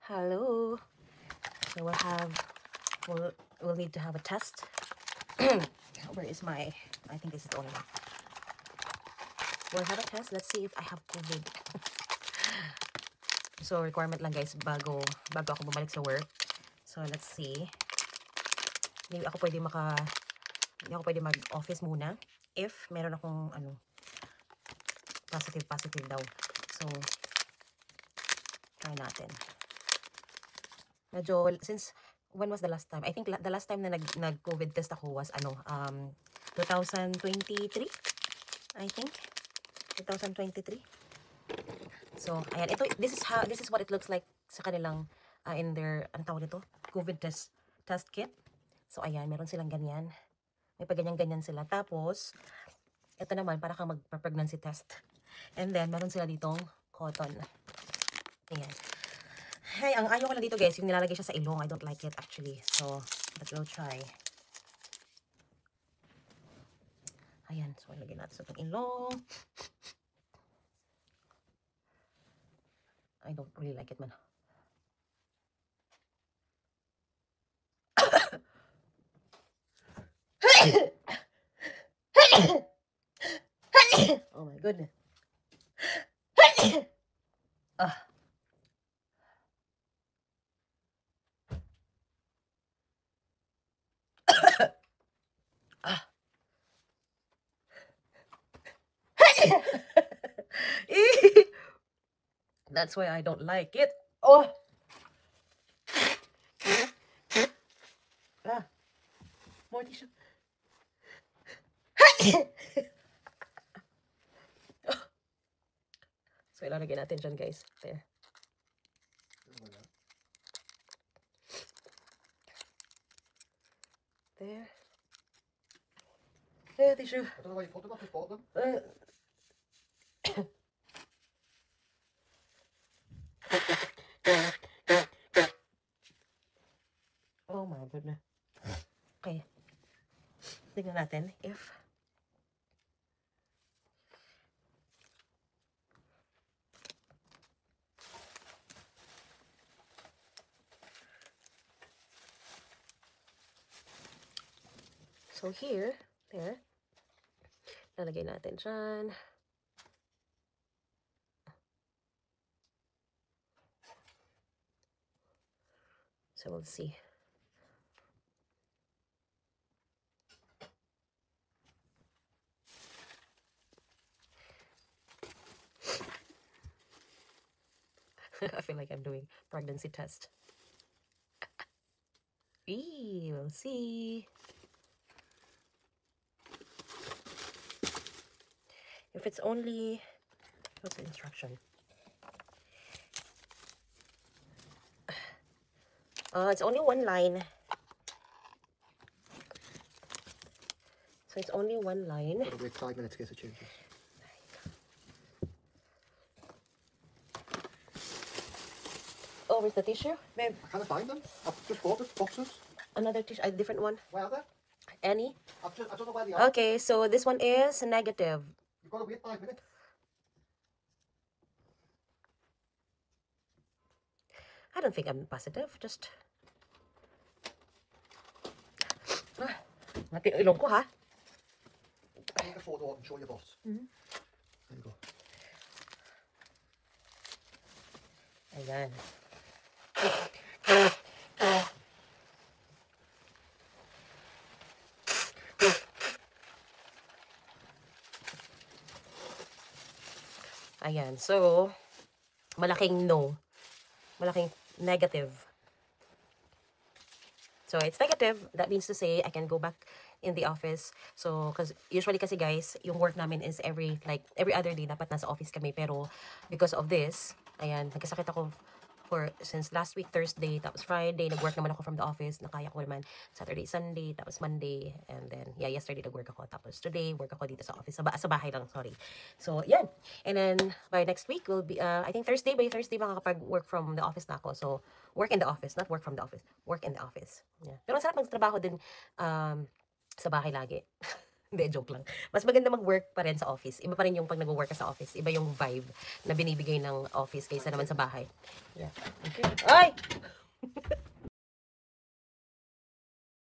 Hello. So we'll need to have a test. Where is my? I think this is the only one. We'll have a test. Let's see if I have COVID. So requirement lang guys bago ako bumalik sa work. So let's see. Hindi ako pwede mag-office muna if meron akong positive daw. So try natin. Medyo, since when was the last time? I think the last time na nag-COVID test ako was 2023. I think 2023. So ayan, this is what it looks like sa kanilang in their tawag nito, COVID test kit. So ayan, meron silang ganyan. May paganyan-ganyan sila. Tapos ito naman para kang magpa-pregnancy test. And then meron sila ditong cotton. Ayan. Hey, ang ayaw ko lang dito guys, yung nilalagay siya sa ilong. I don't like it actually. So, but we'll try. Ayan. So, lagyan natin sa itong ilong. I don't really like it man. Oh my goodness. That's why I don't like it. Oh. More tissue. So, ilalagay natin dyan, guys. There. There. There, tissue. I don't know why you put them. I just bought them. Oh my goodness. Okay. Tingnan natin if so here, there. Lalagay natin dyan. So we'll see. I feel like I'm doing pregnancy test. We'll see. If it's only, what's the instruction? It's only one line. So it's only one line. Gotta wait 5 minutes to get the changes. Oh, where's the tissue? Babe. I can't find them. I've just bought the boxes. Another tissue, a different one. Where are they? Any? I don't know where they are. Okay, so this one is negative. You've got to wait 5 minutes. I don't think I'm positive. Just... Mati ilong ko, ha? Take a photo and show your boss. There you go. Ayan. Ayan. So, malaking no. Malaking negative. So, it's negative. That means to say, I can go back in the office. So, because usually kasi guys, yung work namin is every other day, dapat nasa office kami. Pero, because of this, ayan, nagkasakit ako since last week, Thursday, tapos Friday, nag-work naman ako from the office, nakaya ko naman Saturday, Sunday, tapos Monday, and then, yeah, yesterday nag-work ako, tapos today, work ako dito sa office, sa bahay lang, sorry. So, yan. And then, by next week, will be, I think by Thursday, makakapag-work from the office na ako. So, work in the office, not work from the office, work in the office. Yeah. Pero sarap magtrabaho din, sa bahay lagi. Hindi, joke lang. Mas maganda mag-work pa rin sa office. Iba pa rin yung pag nag-work ka sa office. Iba yung vibe na binibigay ng office kaysa naman sa bahay. Yeah. Okay. Ay!